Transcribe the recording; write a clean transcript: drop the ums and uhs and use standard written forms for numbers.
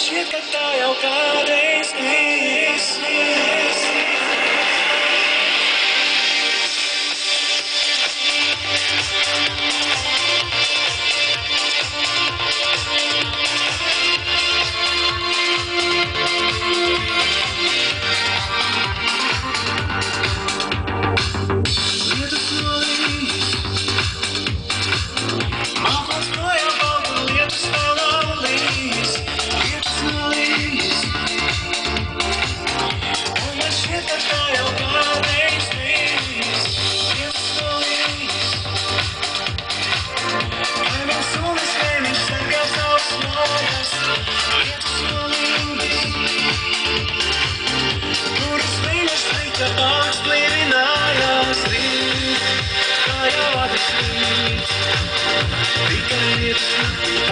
šķiet, ka tā jau kādreiz bijis. Lietus nolīs, mākons projām valda, lietus vēl nav līs. Lietus nolīs, un man šķiet, ka tā jau kādreiz bijis. Lietus nolīs, kaimiņš sunis vēmiņš sargā savas mājas. Lietus nolīs, kuras viņas slikta pāris blīvinājās rīt, kā jau abas rīt. Tikai lietus naktī